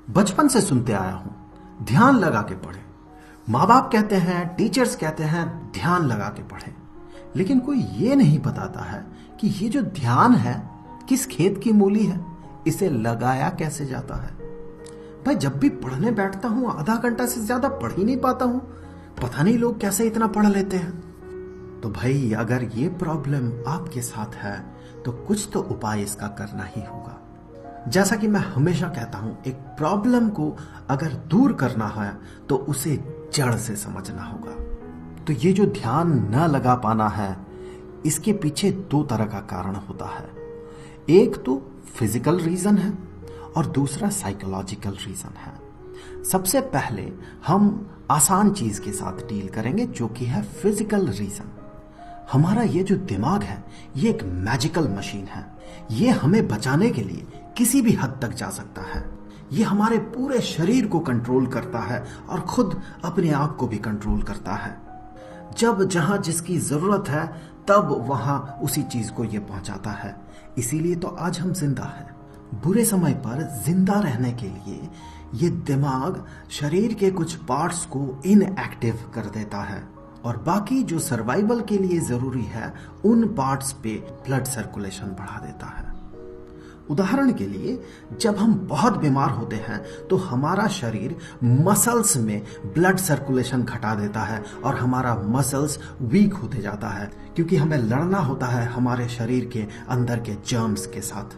बचपन से सुनते आया हूं, ध्यान लगा के पढ़ें। माँ बाप कहते हैं, टीचर्स कहते हैं, ध्यान लगा के पढ़ें। लेकिन कोई ये नहीं बताता है कि ये जो ध्यान है किस खेत की मूली है, इसे लगाया कैसे जाता है। भाई जब भी पढ़ने बैठता हूं आधा घंटा से ज्यादा पढ़ ही नहीं पाता हूं। पता नहीं लोग कैसे इतना पढ़ लेते हैं। तो भाई अगर ये प्रॉब्लम आपके साथ है तो कुछ तो उपाय इसका करना ही होगा। जैसा कि मैं हमेशा कहता हूं, एक प्रॉब्लम को अगर दूर करना है तो उसे जड़ से समझना होगा। तो ये जो ध्यान न लगा पाना है, इसके पीछे दो तरह का कारण होता है। एक तो फिजिकल रीजन है और दूसरा साइकोलॉजिकल रीजन है। सबसे पहले हम आसान चीज के साथ डील करेंगे जो कि है फिजिकल रीजन। हमारा ये जो दिमाग है ये एक मैजिकल मशीन है। ये हमें बचाने के लिए किसी भी हद तक जा सकता है। ये हमारे पूरे शरीर को कंट्रोल करता है और खुद अपने आप को भी कंट्रोल करता है। जब जहां जिसकी जरूरत है तब वहां उसी चीज को ये पहुंचाता है। इसीलिए तो आज हम जिंदा हैं। बुरे समय पर जिंदा रहने के लिए ये दिमाग शरीर के कुछ पार्ट्स को इनएक्टिव कर देता है और बाकी जो सर्वाइवल के लिए जरूरी है उन पार्ट्स पे ब्लड सर्कुलेशन बढ़ा देता है। उदाहरण के लिए जब हम बहुत बीमार होते हैं तो हमारा शरीर मसल्स में ब्लड सर्कुलेशन घटा देता है और हमारा मसल्स वीक होते जाता है, क्योंकि हमें लड़ना होता है हमारे शरीर के अंदर के जर्म्स के साथ।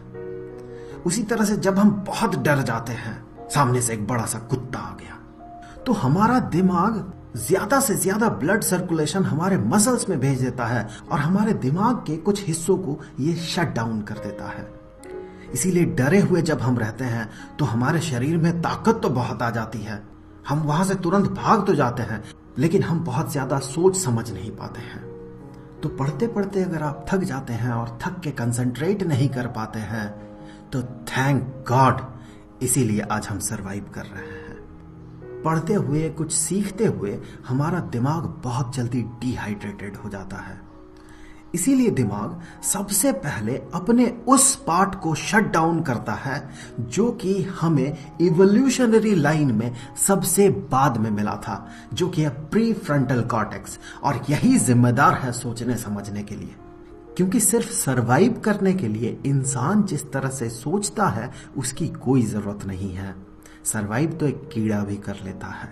उसी तरह से जब हम बहुत डर जाते हैं, सामने से एक बड़ा सा कुत्ता आ गया, तो हमारा दिमाग ज्यादा से ज्यादा ब्लड सर्कुलेशन हमारे मसल्स में भेज देता है और हमारे दिमाग के कुछ हिस्सों को ये शट डाउन कर देता है। इसीलिए डरे हुए जब हम रहते हैं तो हमारे शरीर में ताकत तो बहुत आ जाती है, हम वहां से तुरंत भाग तो जाते हैं, लेकिन हम बहुत ज्यादा सोच समझ नहीं पाते हैं। तो पढ़ते पढ़ते अगर आप थक जाते हैं और थक के कंसंट्रेट नहीं कर पाते हैं तो थैंक गॉड, इसीलिए आज हम सरवाइव कर रहे हैं। पढ़ते हुए कुछ सीखते हुए हमारा दिमाग बहुत जल्दी डिहाइड्रेटेड हो जाता है। इसीलिए दिमाग सबसे पहले अपने उस पार्ट को शट डाउन करता है जो कि हमें इवोल्यूशनरी लाइन में सबसे बाद में मिला था, जो कि है प्री फ्रंटल कॉर्टेक्स। और यही जिम्मेदार है सोचने समझने के लिए, क्योंकि सिर्फ सरवाइव करने के लिए इंसान जिस तरह से सोचता है उसकी कोई जरूरत नहीं है। सरवाइव तो एक कीड़ा भी कर लेता है।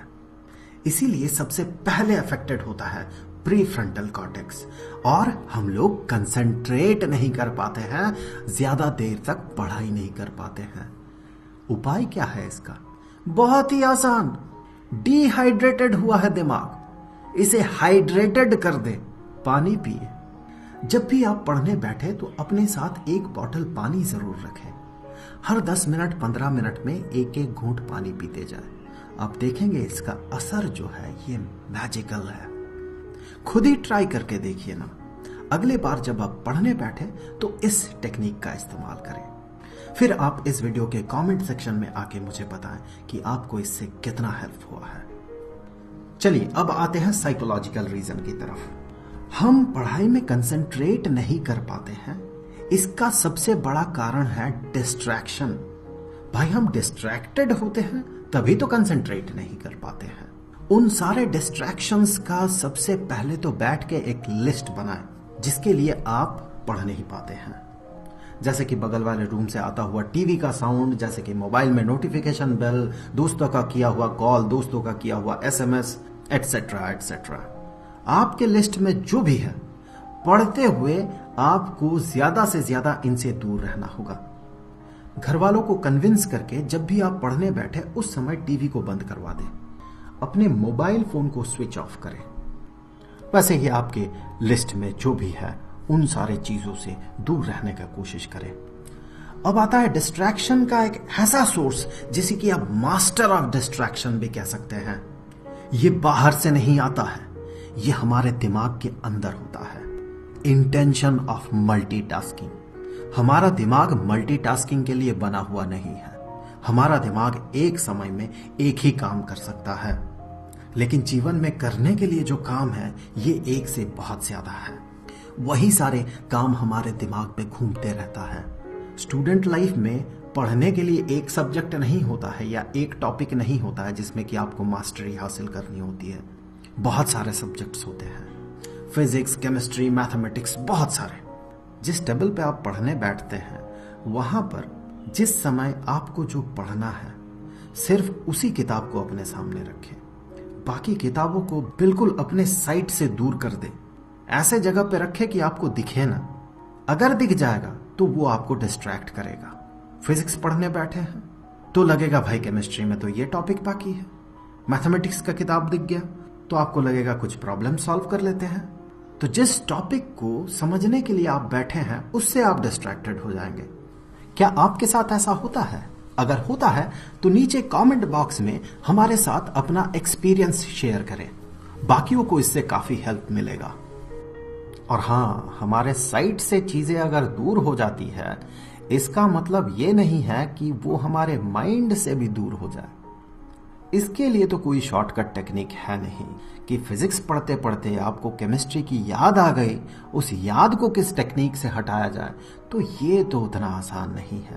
इसीलिए सबसे पहले अफेक्टेड होता है प्री फ्रंटल कॉर्टेक्स और हम लोग कंसंट्रेट नहीं कर पाते हैं, ज्यादा देर तक पढ़ाई नहीं कर पाते हैं। उपाय क्या है इसका? बहुत ही आसान। डिहाइड्रेटेड हुआ है दिमाग, इसे हाइड्रेटेड कर दे। पानी पिए। जब भी आप पढ़ने बैठे तो अपने साथ एक बॉटल पानी जरूर रखें। हर 10 मिनट 15 मिनट में एक एक घूंट पानी पीते जाए। आप देखेंगे इसका असर जो है ये मैजिकल है। खुद ही ट्राई करके देखिए ना। अगले बार जब आप पढ़ने बैठे तो इस टेक्निक का इस्तेमाल करें। फिर आप इस वीडियो के कमेंट सेक्शन में आके मुझे बताएं कि आपको इससे कितना हेल्प हुआ है। चलिए अब आते हैं साइकोलॉजिकल रीजन की तरफ। हम पढ़ाई में कंसंट्रेट नहीं कर पाते हैं, इसका सबसे बड़ा कारण है डिस्ट्रैक्शन। भाई हम डिस्ट्रैक्टेड होते हैं तभी तो कंसंट्रेट नहीं कर पाते हैं। उन सारे डिस्ट्रैक्शंस का सबसे पहले तो बैठ के एक लिस्ट बनाएं जिसके लिए आप पढ़ नहीं पाते हैं। जैसे कि बगल वाले रूम से आता हुआ टीवी का साउंड, जैसे कि मोबाइल में नोटिफिकेशन बेल, दोस्तों का किया हुआ कॉल, दोस्तों का किया हुआ एसएमएस, एटसेट्रा एटसेट्रा। आपके लिस्ट में जो भी है, पढ़ते हुए आपको ज्यादा से ज्यादा इनसे दूर रहना होगा। घर वालों को कन्विंस करके जब भी आप पढ़ने बैठे उस समय टीवी को बंद करवा दें। अपने मोबाइल फोन को स्विच ऑफ करें। वैसे ही आपके लिस्ट में जो भी है उन सारे चीजों से दूर रहने का कोशिश करें। अब आता है डिस्ट्रैक्शन का एक ऐसा सोर्स जिसे कि आप मास्टर ऑफ डिस्ट्रैक्शन भी कह सकते हैं। ये बाहर से नहीं आता है, ये हमारे दिमाग के अंदर होता है। Intention of multitasking. हमारा दिमाग मल्टीटास्किंग के लिए बना हुआ नहीं है। हमारा दिमाग एक समय में एक ही काम कर सकता है, लेकिन जीवन में करने के लिए जो काम है ये एक से बहुत ज्यादा है। वही सारे काम हमारे दिमाग में घूमते रहता है। स्टूडेंट लाइफ में पढ़ने के लिए एक सब्जेक्ट नहीं होता है या एक टॉपिक नहीं होता है जिसमें कि आपको मास्टरी हासिल करनी होती है। बहुत सारे सब्जेक्ट्स होते हैं, फिजिक्स, केमिस्ट्री, मैथमेटिक्स, बहुत सारे। जिस टेबल पे आप पढ़ने बैठते हैं वहां पर जिस समय आपको जो पढ़ना है सिर्फ उसी किताब को अपने सामने रखें। बाकी किताबों को बिल्कुल अपने साइट से दूर कर दे, ऐसे जगह पे रखे कि आपको दिखे ना। अगर दिख जाएगा तो वो आपको डिस्ट्रैक्ट करेगा। फिजिक्स पढ़ने बैठे हैं तो लगेगा भाई केमिस्ट्री में तो ये टॉपिक बाकी है। मैथमेटिक्स का किताब दिख गया तो आपको लगेगा कुछ प्रॉब्लम सॉल्व कर लेते हैं। तो जिस टॉपिक को समझने के लिए आप बैठे हैं उससे आप डिस्ट्रैक्टेड हो जाएंगे। क्या आपके साथ ऐसा होता है? अगर होता है तो नीचे कमेंट बॉक्स में हमारे साथ अपना एक्सपीरियंस शेयर करें, बाकियों को इससे काफी हेल्प मिलेगा। और हाँ, हमारे साइट से चीजें अगर दूर हो जाती है इसका मतलब ये नहीं है कि वो हमारे माइंड से भी दूर हो जाए। इसके लिए तो कोई शॉर्टकट टेक्निक है नहीं कि फिजिक्स पढ़ते पढ़ते आपको केमिस्ट्री की याद आ गई, उस याद को किस टेक्निक से हटाया जाए, तो ये तो उतना आसान नहीं है।